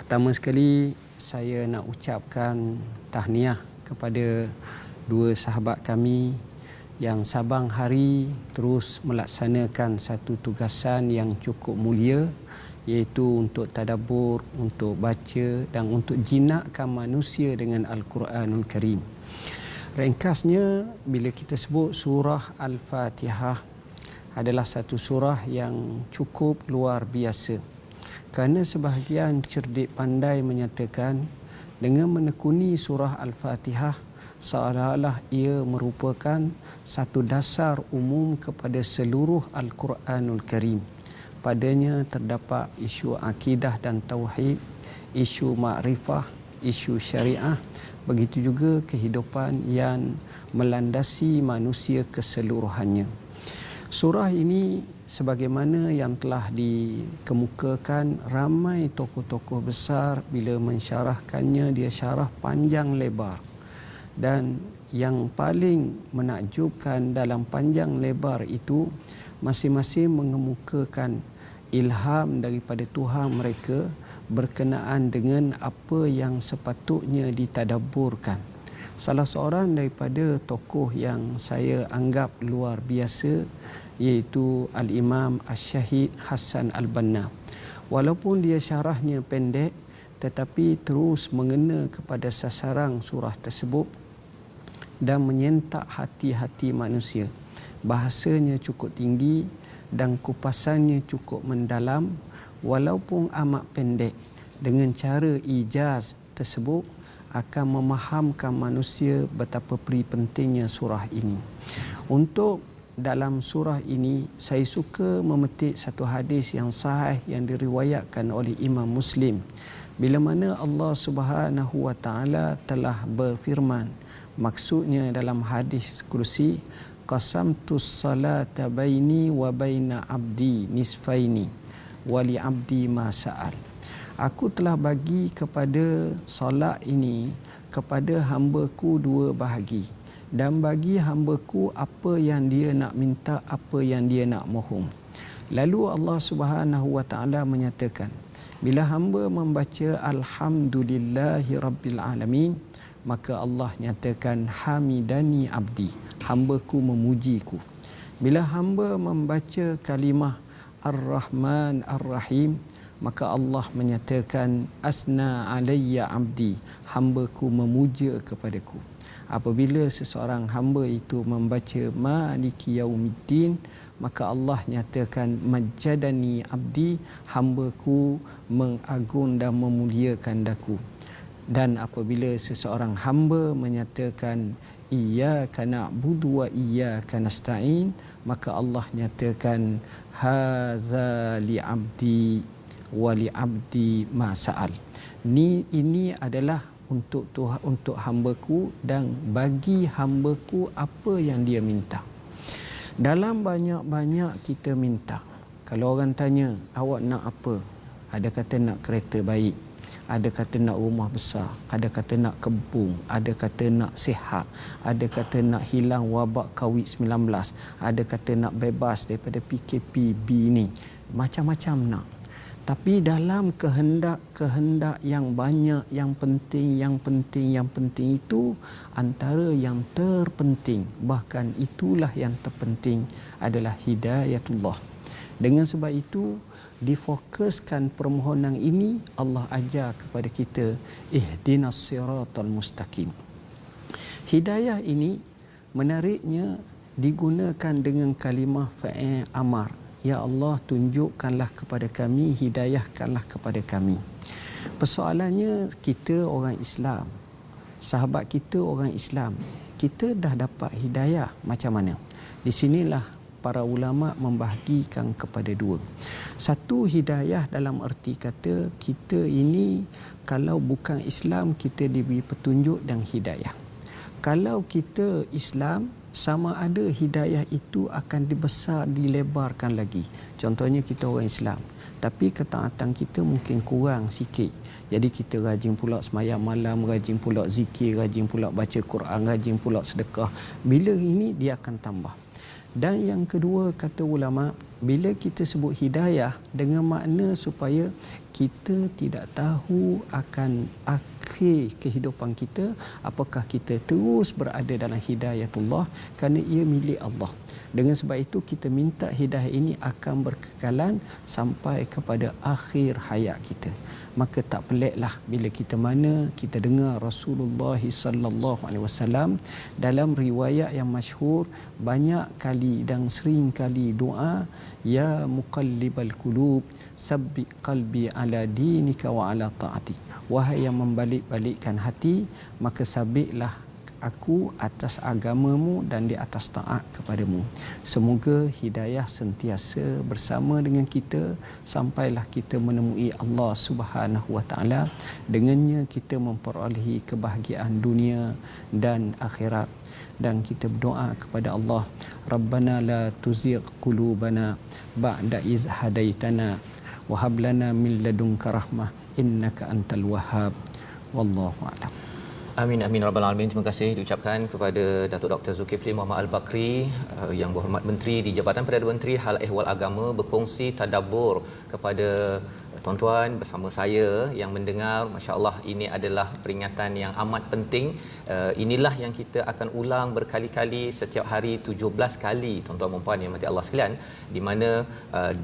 Pertama sekali saya nak ucapkan tahniah kepada dua sahabat kami yang sabang hari terus melaksanakan satu tugasan yang cukup mulia, iaitu untuk tadabbur, untuk baca dan untuk jinakkan manusia dengan Al-Quranul Karim. Ringkasnya, bila kita sebut surah Al-Fatihah adalah satu surah yang cukup luar biasa. Kerana sebahagian cerdik pandai menyatakan dengan menekuni surah Al-Fatihah seolah-olah ia merupakan satu dasar umum kepada seluruh Al-Quranul Karim. Padanya terdapat isu akidah dan tauhid, isu makrifah, isu syariah, begitu juga kehidupan yang melandasi manusia keseluruhannya. Surah ini sebagaimana yang telah dikemukakan, ramai tokoh-tokoh besar bila mensyarahkannya dia syarah panjang lebar. Dan yang paling menakjubkan dalam panjang lebar itu, masing-masing mengemukakan ilham daripada Tuhan mereka berkenaan dengan apa yang sepatutnya ditadabburkan. Salah seorang daripada tokoh yang saya anggap luar biasa iaitu Al-Imam Asy-Syahid Hasan Al-Banna. Walaupun dia syarahnya pendek tetapi terus mengena kepada sasaran surah tersebut dan menyentak hati-hati manusia. Bahasanya cukup tinggi dan kupasannya cukup mendalam, walaupun amat pendek. Dengan cara ijaz tersebut akan memahamkan manusia betapa pentingnya surah ini. Untuk dalam surah ini, saya suka memetik satu hadis yang sahih yang diriwayatkan oleh Imam Muslim, bila mana Allah Subhanahu wa taala telah berfirman, maksudnya dalam hadis kursi, qasamtus salata baini wa baina abdi nisfaini wa li abdi ma sa'al. Aku telah bagi kepada solat ini kepada hamba-Ku dua bahagi, dan bagi hamba-Ku apa yang dia nak minta, apa yang dia nak mohon. Lalu Allah Subhanahu wa taala menyatakan, bila hamba membaca alhamdulillahi rabbil alamin, maka Allah nyatakan hamidani abdi, hamba-Ku memujiku. Bila hamba membaca kalimah ar-Rahman ar-Rahim, maka Allah menyatakan asna alayya abdi, hamba-Ku memuja kepadaku. Apabila seseorang hamba itu membaca maliki yaumiddin, maka Allah nyatakan majadani abdi, hamba-Ku mengagung dan memuliakan daku. Dan apabila seseorang hamba menyatakan iyyaka na'budu wa iyyaka nasta'in, maka Allah nyatakan hadza li abdi wa li abdi ma sa'al. Ini adalah untuk Tuhan, untuk hamba-Ku, dan bagi hamba-Ku apa yang dia minta. Dalam banyak-banyak kita minta. Kalau orang tanya, awak nak apa? Ada kata nak kereta baik, ada kata nak rumah besar, ada kata nak kebun, ada kata nak sihat, ada kata nak hilang wabak COVID-19, ada kata nak bebas daripada PKPB ni. Macam-macam nak. Tapi dalam kehendak yang banyak, yang penting itu, antara yang terpenting, bahkan itulah yang terpenting, adalah hidayatullah. Dengan sebab itu, difokuskan permohonan ini, Allah ajar kepada kita, ihdinas siratal mustaqim. Hidayah ini menariknya digunakan dengan kalimah fa'il amar. Ya Allah, tunjukkanlah kepada kami, hidayahkanlah kepada kami. Persoalannya, kita orang Islam, sahabat kita orang Islam, kita dah dapat hidayah macam mana? Di sinilah para ulama membahagikan kepada dua. Satu, hidayah dalam erti kata kita ini kalau bukan Islam, kita diberi petunjuk dan hidayah. Kalau kita Islam, sama ada hidayah itu akan dibesar, dilebarkan lagi. Contohnya kita orang Islam, tapi ketaatan kita mungkin kurang sikit. Jadi kita rajin pula sembahyang malam, rajin pula zikir, rajin pula baca Quran, rajin pula sedekah. Bila ini dia akan tambah. Dan yang kedua, kata ulama, bila kita sebut hidayah dengan makna supaya kita tidak tahu akan akhir kehidupan kita, apakah kita terus berada dalam hidayatullah, kerana ia milik Allah. Dengan sebab itu kita minta hidayah ini akan berkekalan sampai kepada akhir hayat kita. Maka tak peliklah bila kita dengar Rasulullah sallallahu alaihi wasallam dalam riwayat yang masyhur banyak kali dan sering kali doa, ya muqallibal qulub sabbit qalbi ala dinika wa ala ta'atik. Wahai yang membalik-balikkan hati, maka sabitlah aku atas agamamu dan di atas taat kepadamu. Semoga hidayah sentiasa bersama dengan kita sampailah kita menemui Allah Subhanahu wa taala. Dengannya kita memperolehi kebahagiaan dunia dan akhirat. Dan kita berdoa kepada Allah, Rabbana la tuzigh qulubana ba'da iz hadaitana wa hab lana min ladunka rahmah innaka antal wahhab. Wallahu a'lam. Amin amin rabbal alamin. Terima kasih diucapkan kepada Datuk Dr. Zulkifli Muhammad Al-Bakri, yang berhormat Menteri di Jabatan Perdana Menteri Hal Ehwal Agama, berkongsi tadabbur kepada tuan-tuan bersama saya yang mendengar. Masya-Allah, ini adalah peringatan yang amat penting. Inilah yang kita akan ulang berkali-kali, setiap hari 17 kali, tuan-tuan dan puan yang mati Allah sekalian, di mana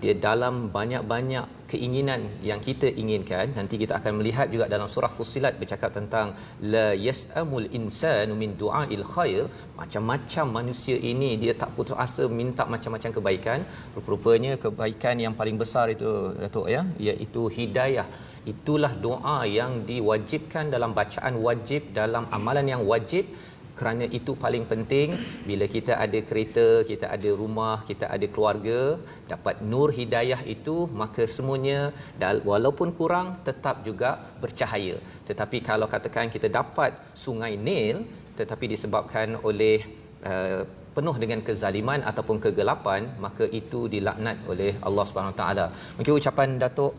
di dalam banyak-banyak keinginan yang kita inginkan. Nanti kita akan melihat juga dalam surah Fussilat bercakap tentang la yas'amul insanu min du'ail khair. Macam-macam manusia ini dia tak putus asa minta macam-macam kebaikan. Rupa-rupanya kebaikan yang paling besar itu, Datuk, ya, iaitu hidayah. Itulah doa yang diwajibkan dalam bacaan wajib, dalam amalan yang wajib. Kerana itu paling penting. Bila kita ada kereta, kita ada rumah, kita ada keluarga, dapat nur hidayah itu, maka semuanya walaupun kurang tetap juga bercahaya. Tetapi kalau katakan kita dapat sungai Nil tetapi disebabkan oleh penuh dengan kezaliman ataupun kegelapan, maka itu dilaknat oleh Allah Subhanahu Wa Taala. Mungkin ucapan Datuk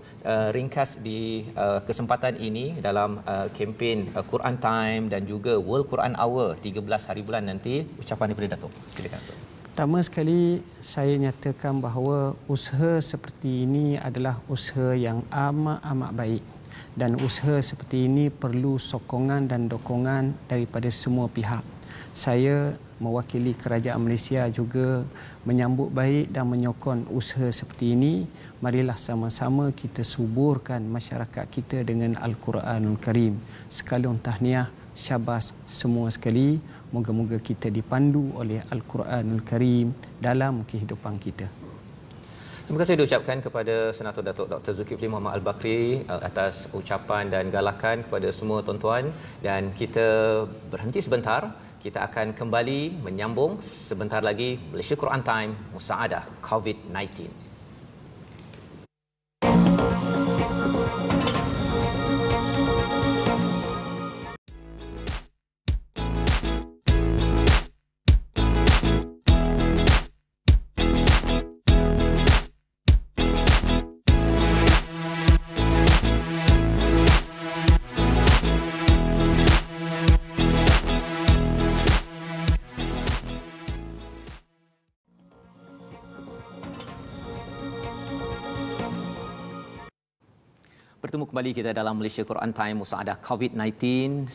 ringkas di kesempatan ini dalam kempen Quran Time dan juga World Quran Hour 13 hari bulan nanti. Ucapan daripada Datuk. Silakan Datuk. Pertama sekali saya nyatakan bahawa usaha seperti ini adalah usaha yang amat baik, dan usaha seperti ini perlu sokongan dan dokongan daripada semua pihak. Saya mewakili kerajaan Malaysia juga menyambut baik dan menyokong usaha seperti ini. Marilah sama-sama kita suburkan masyarakat kita dengan Al-Quranul Karim. Sekalian tahniah, syabas semua sekali. Moga-moga kita dipandu oleh Al-Quranul Karim dalam kehidupan kita. Terima kasih diucapkan kepada Senator Datuk Dr. Zulkifli Muhammad Al-Bakri atas ucapan dan galakan kepada semua tuan-tuan. Dan kita berhenti sebentar. Kita akan kembali menyambung sebentar lagi Malaysia Quran Time Musaadah COVID-19. Bertemu kembali kita dalam Malaysia Quran Time Musaadah COVID-19.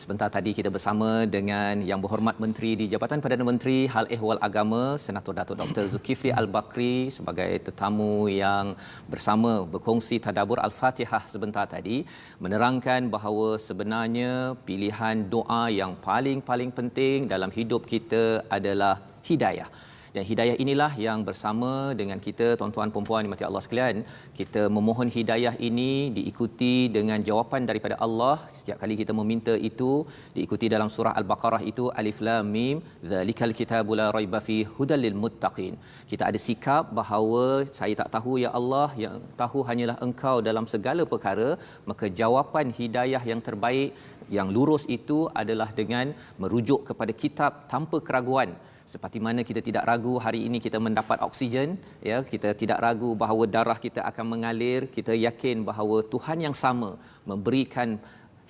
Sebentar tadi kita bersama dengan Yang Berhormat Menteri di Jabatan Perdana Menteri Hal Ehwal Agama, Senator Datuk Dr. Zulkifli Al-Bakri, sebagai tetamu yang bersama berkongsi tadabbur Al-Fatihah sebentar tadi, menerangkan bahawa sebenarnya pilihan doa yang paling penting dalam hidup kita adalah hidayah. Dan hidayah inilah yang bersama dengan kita, tuan-tuan puan-puan dimati Allah sekalian, kita memohon hidayah ini diikuti dengan jawapan daripada Allah. Setiap kali kita meminta itu diikuti dalam surah Al-Baqarah itu, Alif Lam Mim, Dzalikal Kitabu La Raiba Fihi Hudal Lil Muttaqin. Kita ada sikap bahawa saya tak tahu ya Allah, yang tahu hanyalah Engkau dalam segala perkara. Maka jawapan hidayah yang terbaik, yang lurus itu adalah dengan merujuk kepada kitab tanpa keraguan. Seperti mana kita tidak ragu hari ini kita mendapat oksigen, ya, kita tidak ragu bahawa darah kita akan mengalir, kita yakin bahawa Tuhan yang sama memberikan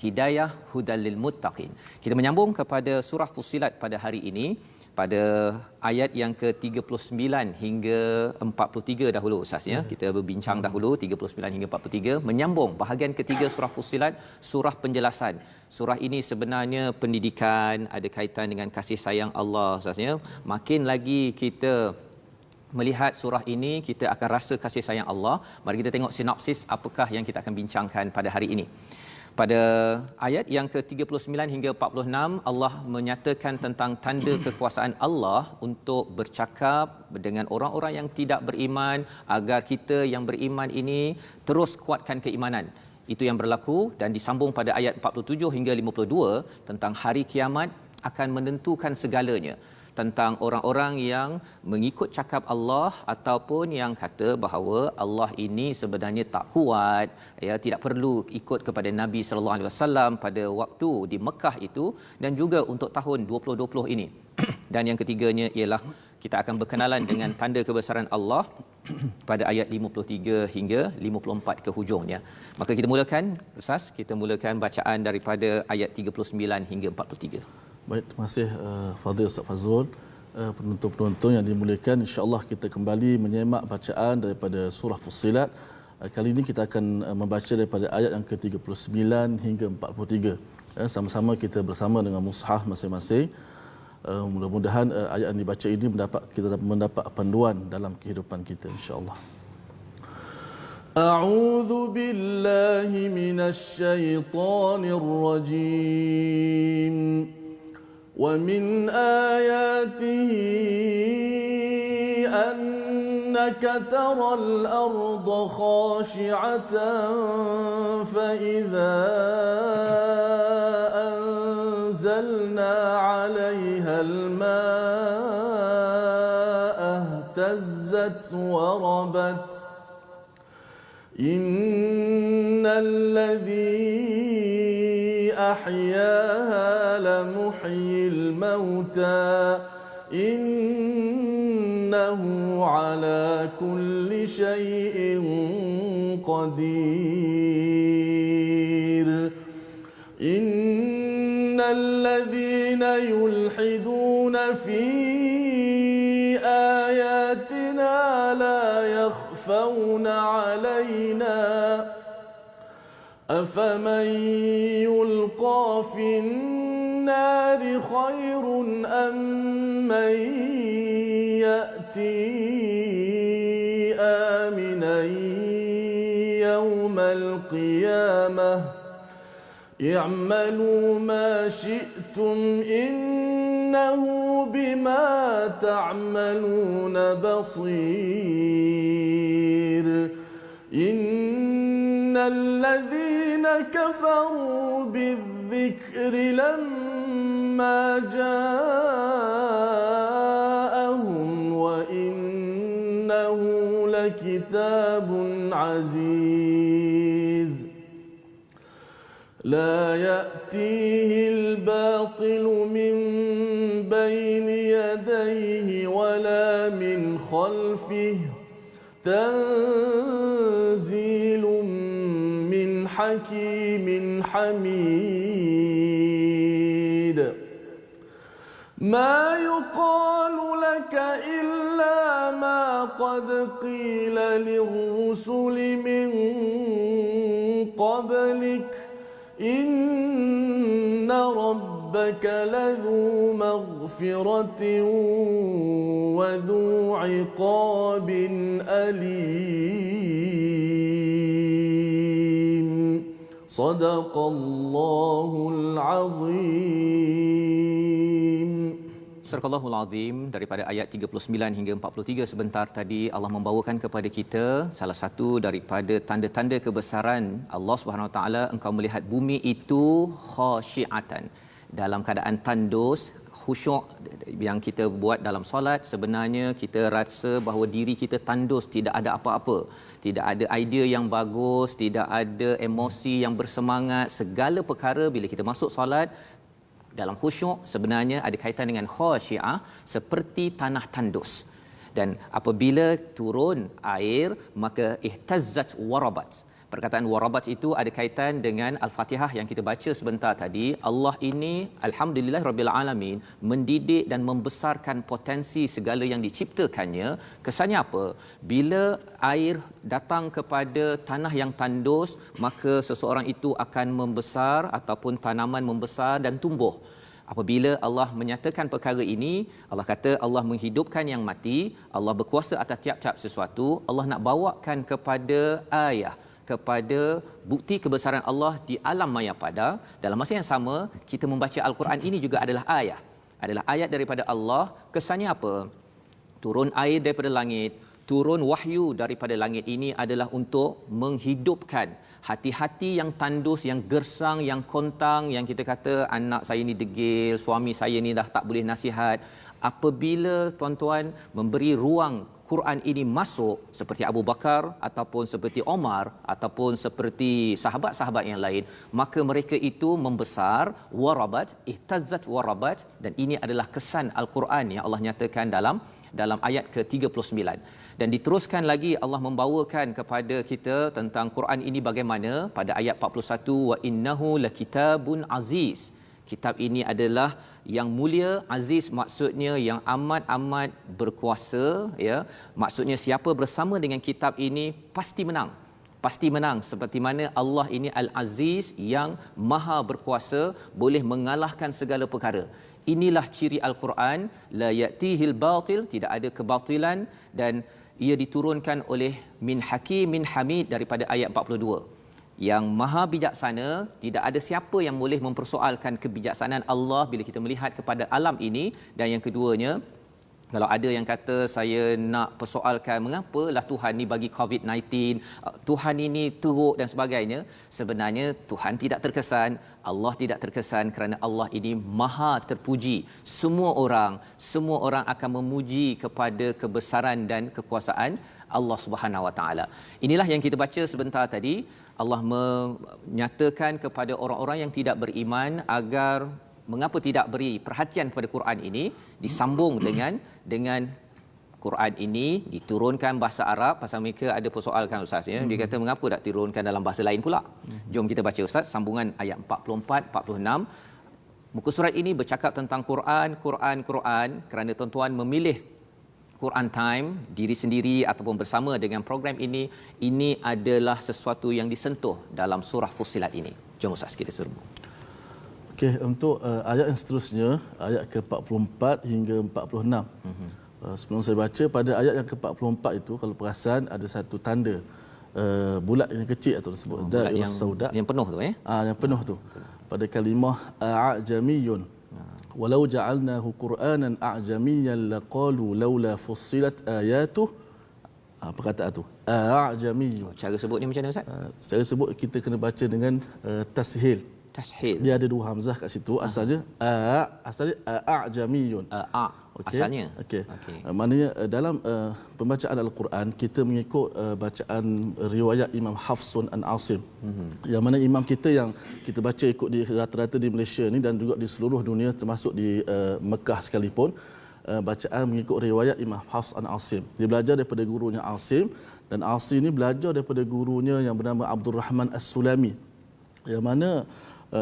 hidayah hudal lil muttaqin. Kita menyambung kepada surah Fussilat pada hari ini. pada ayat yang ke-39 hingga 43 dahulu Ustaz ya. Kita berbincang dahulu 39 hingga 43, menyambung bahagian ketiga surah Fussilat, surah penjelasan. Surah ini sebenarnya pendidikan, ada kaitan dengan kasih sayang Allah Ustaz ya. Makin lagi kita melihat surah ini, kita akan rasa kasih sayang Allah. Mari kita tengok sinopsis apakah yang kita akan bincangkan pada hari ini. Pada ayat yang ke-39 hingga 46, Allah menyatakan tentang tanda kekuasaan Allah untuk bercakap dengan orang-orang yang tidak beriman, agar kita yang beriman ini terus kuatkan keimanan. Itu yang berlaku, dan disambung pada ayat 47 hingga 52 tentang hari kiamat akan menentukan segalanya, tentang orang-orang yang mengikut cakap Allah ataupun yang kata bahawa Allah ini sebenarnya tak kuat, ya, tidak perlu ikut kepada Nabi sallallahu alaihi wasallam pada waktu di Mekah itu, dan juga untuk tahun 2020 ini. Dan yang ketiganya ialah kita akan berkenalan dengan tanda kebesaran Allah pada ayat 53 hingga 54 ke hujungnya. Maka kita mulakan Ustaz, kita mulakan bacaan daripada ayat 39 hingga 43. Baik, terima kasih Fadil Ustaz Fazrul. Penonton-penonton yang dimuliakan, insya-Allah kita kembali menyemak bacaan daripada surah Fussilat. Kali ini kita akan membaca daripada ayat yang ke-39 hingga 43. Sama-sama kita bersama dengan mushaf masing-masing. Mudah-mudahan ayat yang dibaca ini kita mendapat panduan dalam kehidupan kita, insya-Allah. A'udzu billahi minasy syaithanir rajim. ومن آياته أنك ترى الأرض خاشعة فإذا أنزلنا عليها الماء اهتزت وربت إن الذي أحياها لمحيي الموتى إنه على كل شيء قدير إن الذين يلحدون في آياتنا لا يخفون علينا أفمن يلقى في النار خير أم من يأتي آمنا يوم القيامة اعملوا ما شئتم إنه بما تعملون بصير إن الذين كفروا بالذكر لما جاءهم وإنه لكتاب عزيز لا يأتيه الباطل من بين يديه ولا من خلفه تنزيل من حكيم حميد ما يقال لك إلا ما قد قيل للرسل من قبلك إن ربك لذو مغفرة وذو عقاب أليم صدق الله العظيم. Surah Al-Azim daripada ayat 39 hingga 43 sebentar tadi Allah membawakan kepada kita salah satu daripada tanda-tanda kebesaran Allah Subhanahu Wa Taala. Engkau melihat bumi itu khasyiatan, dalam keadaan tandus, khusyuk yang kita buat dalam solat. Sebenarnya kita rasa bahawa diri kita tandus, tidak ada apa-apa, tidak ada idea yang bagus, tidak ada emosi yang bersemangat. Segala perkara bila kita masuk solat dalam khusyuk sebenarnya ada kaitan dengan khasyiah, seperti tanah tandus. Dan apabila turun air maka ihtazzat warabat, Perkataan warabat itu ada kaitan dengan Al-Fatihah yang kita baca sebentar tadi. Allah ini alhamdulillah rabbil alamin mendidik dan membesarkan potensi segala yang diciptakannya. Kesannya apa? Bila air datang kepada tanah yang tandus, maka seseorang itu akan membesar ataupun tanaman membesar dan tumbuh. Apabila Allah menyatakan perkara ini, Allah kata Allah menghidupkan yang mati, Allah berkuasa atas tiap-tiap sesuatu. Allah nak bawakan kepada ayah, kepada bukti kebesaran Allah di alam mayapada. Dalam masa yang sama, kita membaca Al-Quran ini juga adalah ayat daripada Allah. Kesannya apa? Turun air daripada langit, turun wahyu daripada langit ini adalah untuk menghidupkan hati-hati yang tandus, yang gersang, yang kontang, yang kita kata anak saya ni degil, suami saya ni dah tak boleh nasihat. Apabila tuan-tuan memberi ruang Quran ini masuk, seperti Abu Bakar ataupun seperti Omar ataupun seperti sahabat-sahabat yang lain, maka mereka itu membesar, warabat, ihtazzat warabat, dan ini adalah kesan Al-Quran yang Allah nyatakan dalam ayat ke-39. Dan diteruskan lagi Allah membawakan kepada kita tentang Quran ini bagaimana pada ayat 41, wa innahu lakitabun aziz. Kitab ini adalah yang mulia, aziz maksudnya yang amat-amat berkuasa, ya. Maksudnya siapa bersama dengan kitab ini pasti menang. Pasti menang, seperti mana Allah ini Al-Aziz yang maha berkuasa, boleh mengalahkan segala perkara. Inilah ciri Al-Quran, la ya'tihil batil, tidak ada kebatilan, dan ia diturunkan oleh min hakim min hamid daripada ayat 42. Yang maha bijaksana, tidak ada siapa yang boleh mempersoalkan kebijaksanaan Allah bila kita melihat kepada alam ini. Dan yang keduanya, kalau ada yang kata saya nak persoalkan mengapalah Tuhan ni bagi COVID-19, Tuhan ini teruk dan sebagainya, sebenarnya Tuhan tidak terkesan, Allah tidak terkesan, kerana Allah ini maha terpuji. Semua orang akan memuji kepada kebesaran dan kekuasaan Allah Subhanahu Wa Taala. Inilah yang kita baca sebentar tadi. Allah menyatakan kepada orang-orang yang tidak beriman agar mengapa tidak beri perhatian kepada Quran ini, disambung dengan Quran ini diturunkan bahasa Arab. Pasal mereka ada persoalkan Ustaz, ya. Dia kata mengapa tak turunkan dalam bahasa lain pula? Jom kita baca Ustaz sambungan ayat 44 46. Muka surat ini bercakap tentang Quran kerana tuan-tuan memilih Quran Time diri sendiri ataupun bersama dengan program ini adalah sesuatu yang disentuh dalam surah Fussilat ini. Jom Ustaz kita serbu. Okey, untuk ayat yang seterusnya, ayat ke-44 hingga 46. Sebelum saya baca, pada ayat yang ke-44 itu, kalau perasan ada satu tanda bulat yang kecil atau disebut dairah sauda. Yang penuh tu, yang penuh tu. Pada kalimah a'jamiyun. Walau ja'alnahu Qur'anan a'jamiyyan laqalu laula fussilat ayatuh. Perkataan tu a'jamiyun. Cara sebut ni macam mana Ustaz? Saya sebut kita kena baca dengan tashil. Dia ada dua hamzah kat situ. Asalnya a'jamiyun. Asalnya. Okey. Maknanya dalam pembacaan Al-Quran kita mengikut bacaan riwayat Imam Hafsun an Asim. Yang mana imam kita yang kita baca ikut di rata-rata di Malaysia ni dan juga di seluruh dunia termasuk di Mekah sekalipun, bacaan mengikut riwayat Imam Hafs an Asim. Dia belajar daripada gurunya Asim, dan Asim ni belajar daripada gurunya yang bernama Abdul Rahman As-Sulami. Yang mana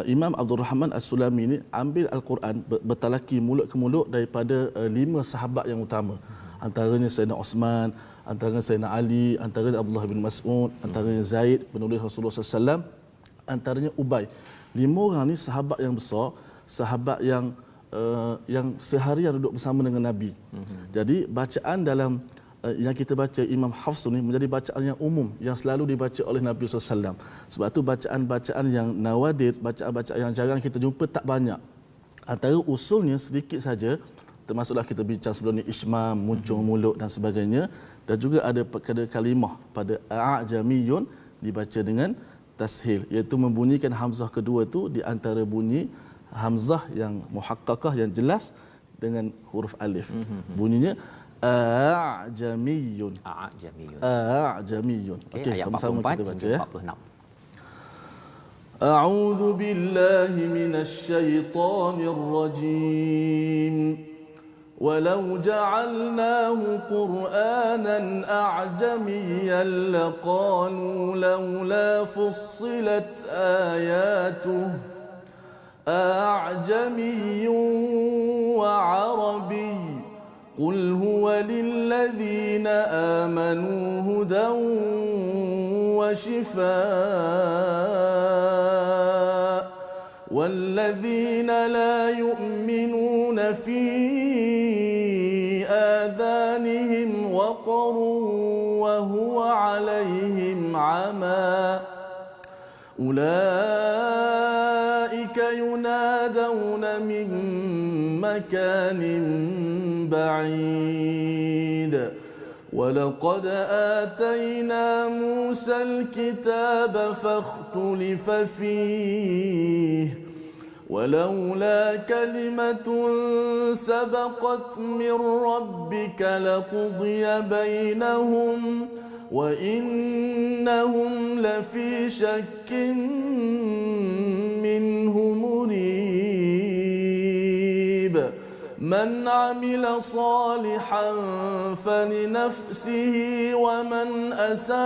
Imam Abdul Rahman As-Sulami ini ambil Al-Quran bertalaki mulut ke mulut daripada 5 sahabat yang utama. Antaranya Sayyidina Osman, antaranya Sayyidina Ali, antaranya Abdullah bin Mas'ud, antaranya Zaid penulis Rasulullah SAW, antaranya Ubay. 5 orang ni sahabat yang besar, sahabat yang seharian duduk bersama dengan Nabi. Jadi bacaan dalam yang kita baca Imam Hafs ni menjadi bacaan yang umum yang selalu dibaca oleh Nabi SAW. Sebab tu bacaan-bacaan yang nawadir, bacaan-bacaan yang jarang kita jumpa tak banyak. Antara usulnya sedikit saja, termasuklah kita bincang sebelum ni ismam, muncung mulut dan sebagainya, dan juga ada pada kalimah pada a'jamiyun dibaca dengan tashil, iaitu membunyikan hamzah kedua tu di antara bunyi hamzah yang muhaqqaqah yang jelas dengan huruf alif. Bunyinya a'jamiyun. Okey, sama-sama kita baca ya. 46. A'udzu billahi minasy syaithanir rajim. ولو جعلناه قرآنا أعجميا لقالوا لولا فصلت آياته أعجمي وعربي قل هو للذين آمنوا هدى وشفاء والذين لا يؤمنون في آذانهم وقر وهو عليهم عمى أولئك ينادون من مكان بعيد ولقد آتينا موسى الكتاب فاختلف فيه ولولا كلمة سبقت من ربك لقضي بينهم وإنهم لفي شك منه مريب من عمل صالحا فلنفسه ومن أساء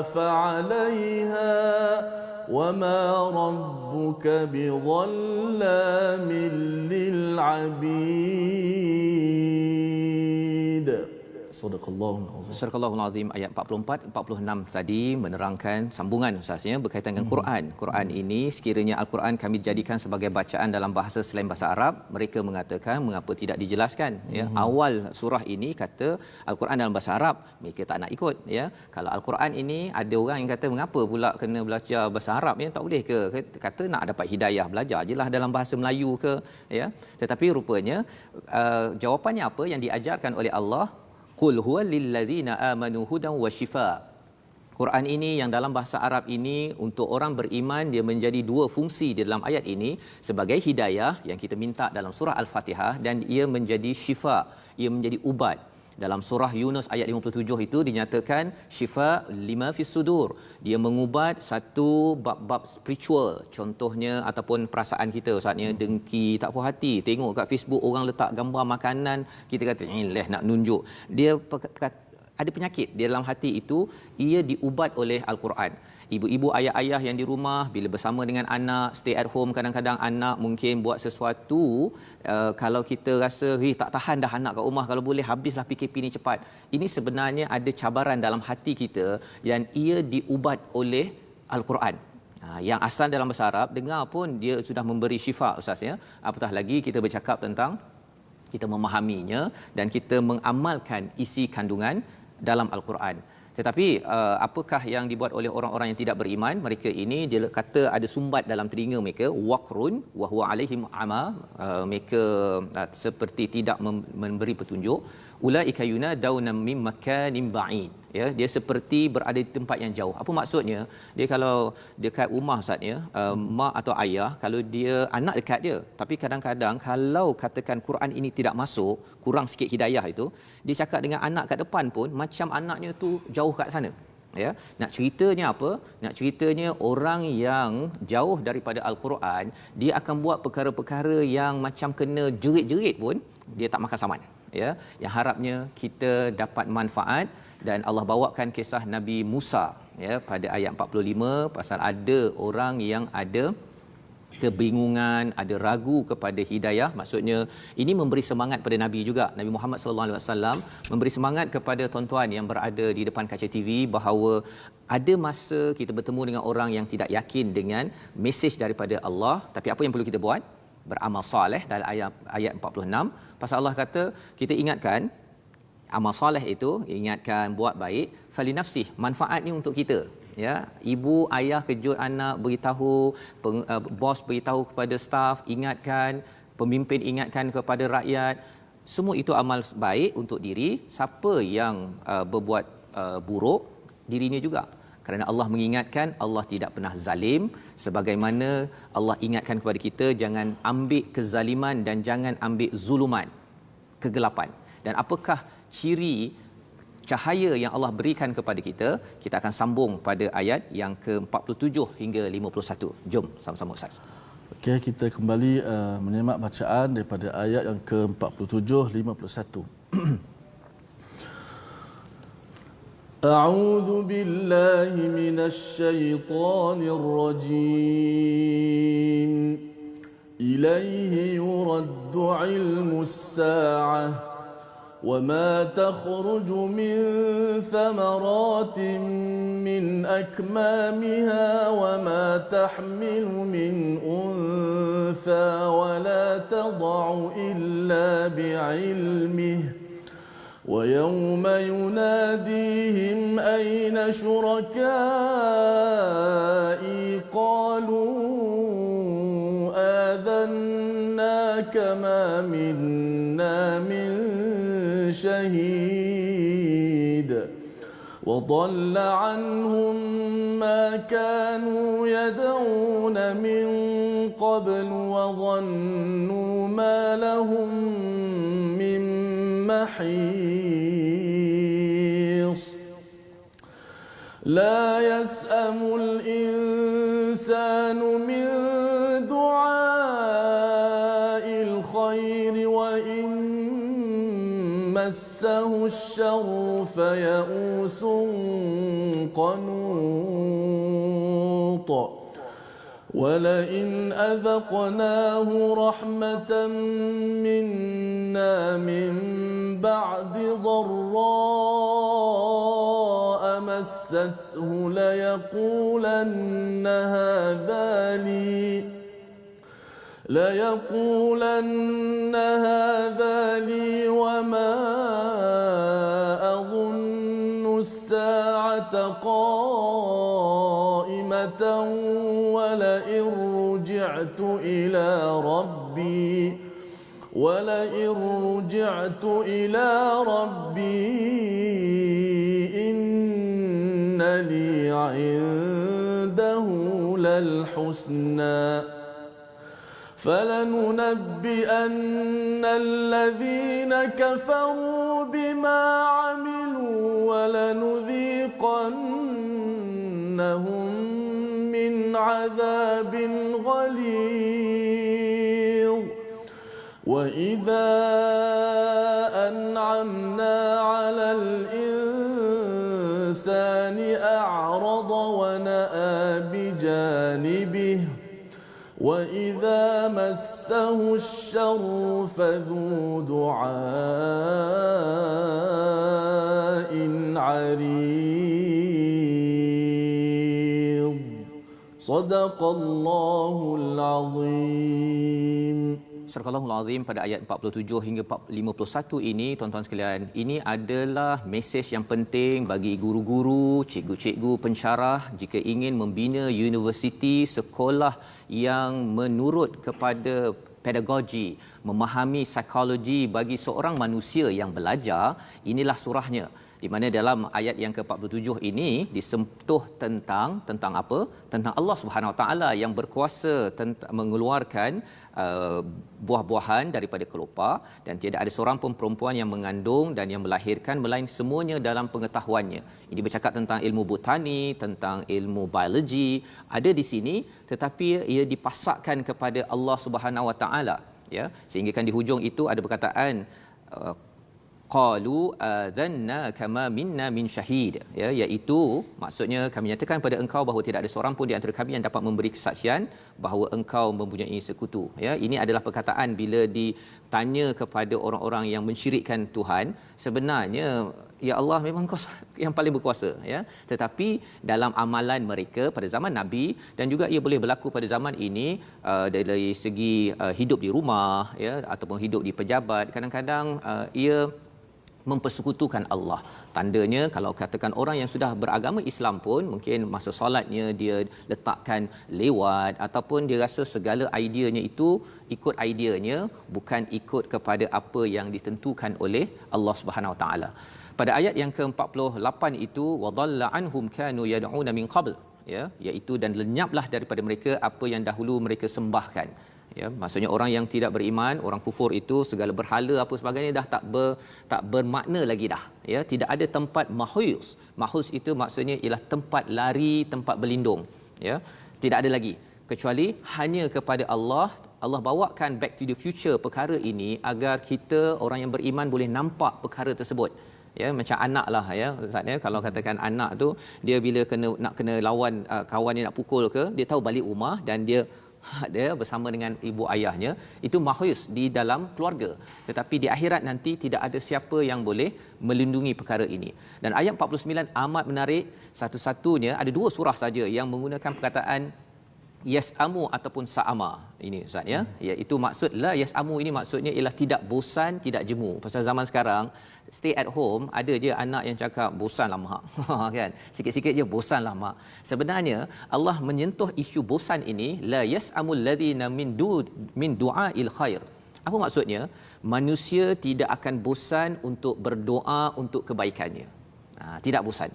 فعليها وما ربك بظلام للعبيد. Sadaqallahul azim. Surahul Azim ayat 44 46 tadi menerangkan sambungan ustaznya berkaitan dengan Quran. Quran ini sekiranya Al-Quran kami jadikan sebagai bacaan dalam bahasa selain bahasa Arab, mereka mengatakan mengapa tidak dijelaskan ya. Awal surah ini kata Al-Quran dalam bahasa Arab, mereka tak nak ikut ya. Kalau Al-Quran ini ada orang yang kata mengapa pula kena belajar bahasa Arab ya, tak boleh ke? Kata nak dapat hidayah belajar jelah dalam bahasa Melayu ke ya. Tetapi rupanya jawapannya apa yang diajarkan oleh Allah, qul huwa lilladzina amanu hudan wa shifa. Quran ini yang dalam bahasa Arab ini untuk orang beriman, dia menjadi dua fungsi di dalam ayat ini, sebagai hidayah yang kita minta dalam surah Al-Fatihah, dan ia menjadi syifa, ia menjadi ubat. Dalam surah Yunus ayat 57 itu dinyatakan syifa lima fis sudur. Dia mengubat satu bab-bab spiritual, contohnya ataupun perasaan kita ustaznya, dengki, tak puas hati, tengok kat Facebook orang letak gambar makanan, kita kata leh nak nunjuk. Dia ada penyakit di dalam hati itu, ia diubat oleh Al-Quran. Ibu-ibu, ayah-ayah yang di rumah bila bersama dengan anak, stay at home, kadang-kadang anak mungkin buat sesuatu, kalau kita rasa tak tahan dah anak kat rumah, kalau boleh habislah PKP ni cepat. Ini sebenarnya ada cabaran dalam hati kita yang ia diubat oleh Al-Quran. Yang asal dalam bahasa Arab, dengar pun dia sudah memberi syifa ustaz ya. Apatah lagi kita bercakap tentang kita memahaminya dan kita mengamalkan isi kandungan dalam Al-Quran. Tetapi apakah yang dibuat oleh orang-orang yang tidak beriman? Mereka ini dia kata ada sumbat dalam telinga mereka, waqrun wa huwa alaihim ama, mereka seperti tidak memberi petunjuk. Ulaika yunadawna min makanin ba'id. Ya, dia seperti berada di tempat yang jauh. Apa maksudnya? Dia kalau dekat rumah ustaz ya, mak atau ayah, kalau dia anak dekat dia, tapi kadang-kadang kalau katakan Quran ini tidak masuk, kurang sikit hidayah itu, dia cakap dengan anak kat depan pun macam anaknya tu jauh kat sana. Ya, nak ceritanya apa? Nak ceritanya orang yang jauh daripada Al-Quran, dia akan buat perkara-perkara yang macam kena jerit-jerit pun dia tak makan saman. Ya, yang harapnya kita dapat manfaat. Dan Allah bawakan kisah Nabi Musa ya pada ayat 45, pasal ada orang yang ada kebingungan, ada ragu kepada hidayah. Maksudnya ini memberi semangat pada Nabi juga. Nabi Muhammad sallallahu alaihi wasallam memberi semangat kepada tuan-tuan yang berada di depan kaca TV bahawa ada masa kita bertemu dengan orang yang tidak yakin dengan mesej daripada Allah, tapi apa yang perlu kita buat? Beramal soleh. Dalam ayat 46 pasal Allah kata kita ingatkan amal soleh itu, ingatkan buat baik, fali nafsih, manfaat ni untuk kita ya. Ibu ayah kejut anak, beritahu bos, beritahu kepada staf, ingatkan pemimpin, ingatkan kepada rakyat, semua itu amal baik untuk diri. Siapa yang berbuat buruk, dirinya juga. Kerana Allah mengingatkan, Allah tidak pernah zalim, sebagaimana Allah ingatkan kepada kita jangan ambil kezaliman dan jangan ambil zuluman, kegelapan. Dan apakah ciri cahaya yang Allah berikan kepada kita? Kita akan sambung pada ayat yang ke-47 hingga 51. Jom sama-sama Ustaz. Okey, Okey, kita kembali menyemak bacaan daripada ayat yang ke-47 51. A'udzu billahi minasy syaithanir rajim. Ilaihi yuraddu 'ilmus sa'ah وما تخرج من ثمرات من أكمامها وما تحمل من أنثى ولا تضع إلا بعلمه ويوم يناديهم أين شركائي قالوا آذناك ما منا من شهيد وضل عنهم ما كانوا يدعون من قبل وظنوا ما لهم من محيص لا يسأم الإنسان من دعاء الخير وإن مسه الشر فيئوس قنوط ولئن أذقناه رحمة منا من بعد ضراء مسته ليقولن هذا لي وما أظن الساعة قائمة ولئن رجعت إلى ربي إن لي عنده للحسنى فلننبئن الذين كفروا بما عملوا ولنذيقنهم من عذاب غليظ وإذا أنعمنا على الإنسان أعرض ونأى بجانبه وإذا مسه الشر فذو دعاء عريض صدق الله العظيم. Surah Al-Azim pada ayat 47 hingga 51 ini, tuan-tuan sekalian, ini adalah mesej yang penting bagi guru-guru, cikgu-cikgu pensyarah jika ingin membina universiti, sekolah yang menurut kepada pedagogi, memahami psikologi bagi seorang manusia yang belajar. Inilah surahnya, di mana dalam ayat yang ke-47 ini disentuh tentang apa? Tentang Allah Subhanahu Wa Taala yang berkuasa mengeluarkan buah-buahan daripada kelopar, dan tidak ada seorang pun perempuan yang mengandung dan yang melahirkan melainkan semuanya dalam pengetahuannya. Ini bercakap tentang ilmu botani, tentang ilmu biologi ada di sini, tetapi ia dipasakkan kepada Allah Subhanahu Wa Taala, ya, sehingga kan di hujung itu ada perkataan qalu adhanna kama minna min syahid, ya, iaitu maksudnya kami nyatakan pada engkau bahawa tidak ada seorang pun di antara kami yang dapat memberi kesaksian bahawa engkau mempunyai sekutu, ya. Ini adalah perkataan bila ditanya kepada orang-orang yang mensyirikkan Tuhan, sebenarnya ya Allah memang Kau yang paling berkuasa, ya, tetapi dalam amalan mereka pada zaman Nabi dan juga ia boleh berlaku pada zaman ini, dari segi hidup di rumah, ya, ataupun hidup di pejabat, kadang-kadang ia mempersekutukan Allah. Tandanya kalau katakan orang yang sudah beragama Islam pun mungkin masa solatnya dia letakkan lewat, ataupun dia rasa segala ideanya itu ikut ideanya, bukan ikut kepada apa yang ditentukan oleh Allah Subhanahu Wa Taala. Pada ayat yang ke-48 itu wadalla anhum kanu yad'una min qabl, ya, iaitu dan lenyaplah daripada mereka apa yang dahulu mereka sembahkan. Ya, maksudnya orang yang tidak beriman, orang kufur itu segala berhala apa sebagainya dah tak bermakna lagi dah, ya, tidak ada tempat mahus. Mahus itu maksudnya ialah tempat lari, tempat berlindung, ya, tidak ada lagi. kecuali hanya kepada Allah. Allah bawakan back to the future perkara ini agar kita orang yang beriman boleh nampak perkara tersebut. Ya, macam anak lah ya Ustaz ya, kalau katakan anak tu dia bila nak kena lawan kawan dia nak pukul ke, dia tahu balik rumah dan dia bersama dengan ibu ayahnya, itu mahus di dalam keluarga. Tetapi di akhirat nanti tidak ada siapa yang boleh melindungi perkara ini. Dan ayat 49 amat menarik, satu-satunya ada 2 surah saja yang menggunakan perkataan yasamu ataupun saama ini Ustaz ya. Iaitu maksud la yasamu ini maksudnya ialah tidak bosan, tidak jemu. Pasal zaman sekarang stay at home, ada je anak yang cakap bosanlah mak. Kan? Sikit-sikit je bosanlah mak. Sebenarnya Allah menyentuh isu bosan ini, la yasamul ladina min du'ail khair. Apa maksudnya? Manusia tidak akan bosan untuk berdoa untuk kebaikannya. Tidak bosan.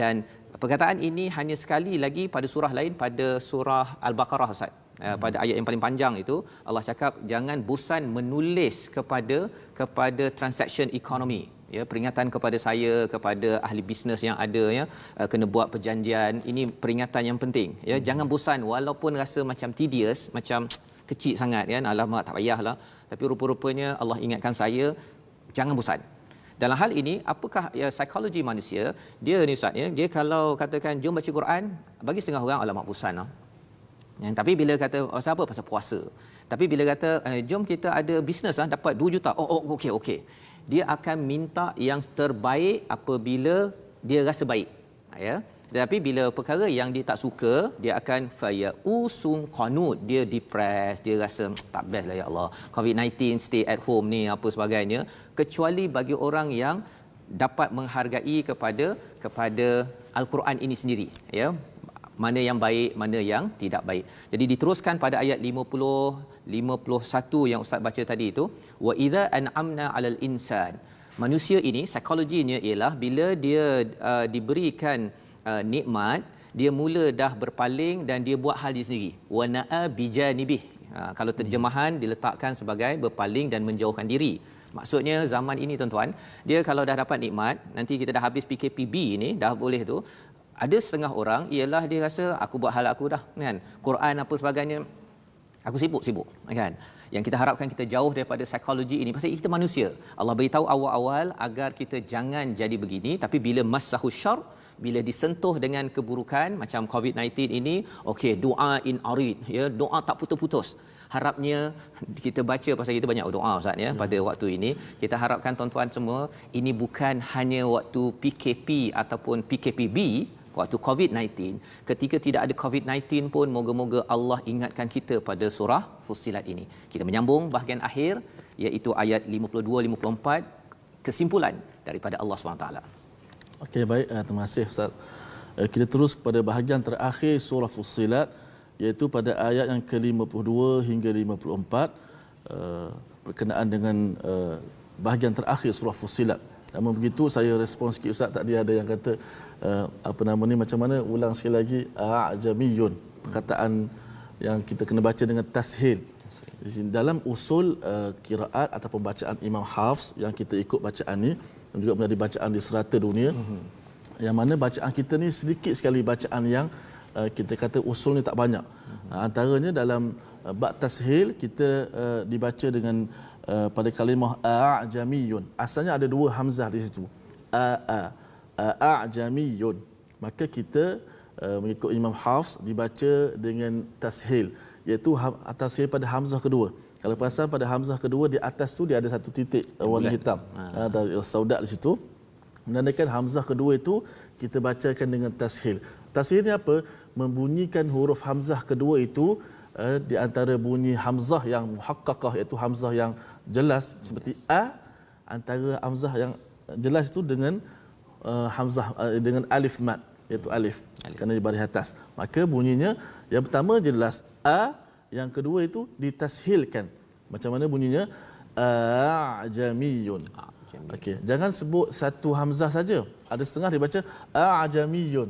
Dan perkataan ini hanya sekali lagi pada surah lain, pada surah Al-Baqarah Ustaz. Pada ayat yang paling panjang itu Allah cakap jangan bosan menulis kepada transaction economy. Ya, peringatan kepada saya, kepada ahli bisnes yang ada ya, kena buat perjanjian. Ini peringatan yang penting. Ya, jangan bosan walaupun rasa macam tedious, macam kecil sangat kan. Alamak tak payahlah. Tapi rupa-rupanya Allah ingatkan saya jangan bosan. Dalam hal ini, apakah psikologi manusia? Dia ni Ustaz ya, dia kalau katakan jom baca Quran, bagi setengah orang alamak bosan lah. Tapi bila kata pasal apa? Pasal puasa. Tapi bila kata jom kita ada bisnes lah, dapat 2 juta. Okey. Dia akan minta yang terbaik apabila dia rasa baik. Ya. Tetapi bila perkara yang dia tak suka, dia akan usung qanut, dia depressed, dia rasa tak best lah ya Allah. COVID-19 stay at home ni apa sebagainya, kecuali bagi orang yang dapat menghargai kepada Al-Quran ini sendiri, ya. Mana yang baik, mana yang tidak baik. Jadi diteruskan pada ayat 51 yang Ustaz baca tadi itu, wa idza an'amna 'alal insan. Manusia ini psikologinya ialah bila dia diberikan nikmat, dia mula dah berpaling dan dia buat hal dia sendiri. Wa na'a bijanibih. Kalau terjemahan diletakkan sebagai berpaling dan menjauhkan diri. Maksudnya zaman ini tuan-tuan, dia kalau dah dapat nikmat, nanti kita dah habis PKPB ni, dah boleh tu, ada setengah orang ialah dia rasa aku buat hal aku dah kan. Quran apa sebagainya, aku sibuk kan. Yang kita harapkan kita jauh daripada psikologi ini pasal kita manusia. Allah beritahu awal-awal agar kita jangan jadi begini, tapi bila massahu syarr, bila disentuh dengan keburukan macam COVID-19 ini, okey, doa in arid, ya, doa tak putus-putus. Harapnya kita baca pasal kita banyak doa Ustaz ya pada waktu ini. Kita harapkan tuan-tuan semua ini bukan hanya waktu PKP ataupun PKPB, waktu COVID-19. Ketika tidak ada COVID-19 pun moga-moga Allah ingatkan kita pada surah Fussilat ini. Kita menyambung bahagian akhir iaitu ayat 52-54, kesimpulan daripada Allah SWT. Okey, baik, terima kasih Ustaz. Kita terus kepada bahagian terakhir surah Fussilat, iaitu pada ayat yang ke-52 hingga 54, berkenaan dengan bahagian terakhir surah Fussilat. Namun begitu saya respon sikit Ustaz, tadi ada yang kata macam mana, ulang sekali lagi, a'jamiyun, perkataan yang kita kena baca dengan tashil. Dalam usul qiraat atau pembacaan Imam Hafs yang kita ikut bacaan ni, dan juga menjadi bacaan di serata dunia, yang mana bacaan kita ni sedikit sekali bacaan yang kita kata usul ni tak banyak. Antaranya dalam bab tashil kita dibaca dengan pada kalimah a'jamiyun. Asalnya ada 2 hamzah di situ. A'jamiyun. Maka kita mengikut Imam Hafs dibaca dengan tashil, iaitu tashil pada hamzah kedua. Kalau perasan pada hamzah kedua di atas tu dia ada satu titik warna hitam. Ada saudak di situ. Menandakan hamzah kedua itu kita bacakan dengan tashil. Tashil ni apa? Membunyikan huruf hamzah kedua itu di antara bunyi hamzah yang muhaqqaqah, iaitu hamzah yang jelas seperti a, antara hamzah yang jelas itu dengan hamzah dengan alif mat, iaitu alif kerana di baris atas. Maka bunyinya yang pertama jelas a, yang kedua itu ditashilkan. Macam mana bunyinya? A'jamiyun. Okey, jangan sebut satu hamzah saja. Ada setengah dibaca a'jamiyun.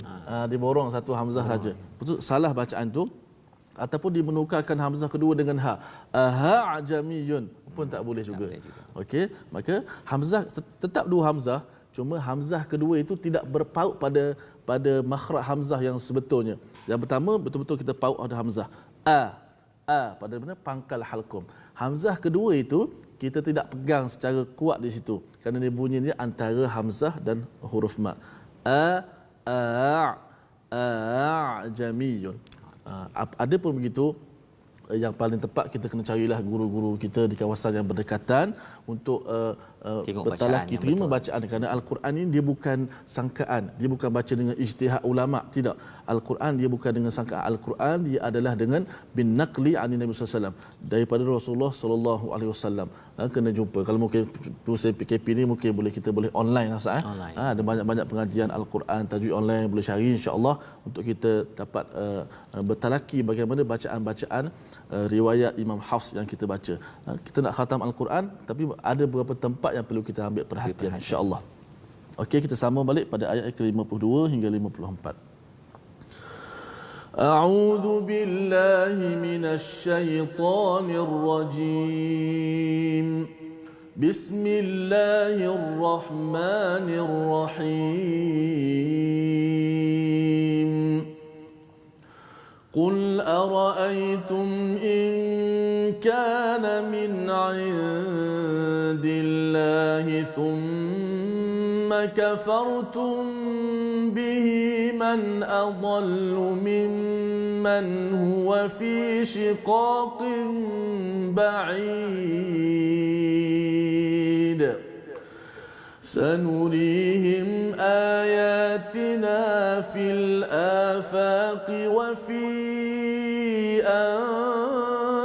Diborong satu hamzah saja. Betul, salah bacaan tu. Ataupun dimenukarkan hamzah kedua dengan ha. A'jamiyun pun tak boleh juga. Okey, maka hamzah tetap 2 hamzah, cuma hamzah kedua itu tidak berpaut pada makhraj hamzah yang sebetulnya. Yang pertama betul-betul kita paut ada hamzah pada mana pangkal halqum. Hamzah kedua itu kita tidak pegang secara kuat di situ kerana dia bunyi dia antara hamzah dan huruf mat. Jamiyun. Ada pun begitu, yang paling tepat kita kena carilah guru-guru kita di kawasan yang berdekatan untuk bertalaki, terima bacaan, kerana Al-Quran ini dia bukan sangkaan, dia bukan baca dengan ijtihad ulama, tidak. Al-Quran dia bukan dengan sangkaan, Al-Quran dia adalah dengan bin naqli ani Nabi sallallahu alaihi wasallam, daripada Rasulullah sallallahu alaihi wasallam. Kena jumpa, kalau mungkin pusing PKP ni mungkin kita boleh online lah Ustaz. Ada banyak-banyak pengajian Al-Quran tajwid online, boleh cari insya-Allah untuk kita dapat bertalaki bagaimana bacaan-bacaan riwayat Imam Hafs yang kita baca. Kita nak khatam Al-Quran tapi ada beberapa tempat yang perlu kita ambil perhatian insya-Allah. Okey, kita sambung balik pada ayat ke-52 hingga 54. A'udzu billahi minasy syaithanir rajim. Bismillahirrahmanirrahim. قل أرأيتم إن كان من عند الله ثم كفرتم به من أضل ممن هو في شقاق بعيد سنريهم آياتنا في الآفاق وفي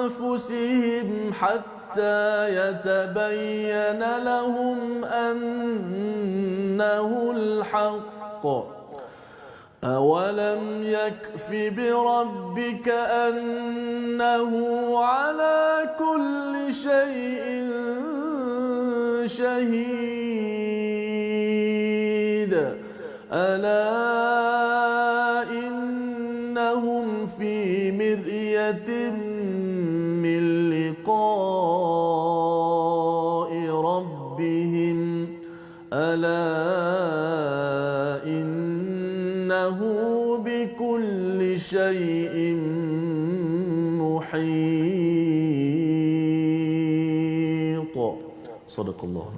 أنفسهم حتى يتبين لهم أنه الحق أولم يكف بربك أنه على كل شيء شهيد ألا إنهم في مرية من لقاء ربهم ألا إنه بكل شيء محيط.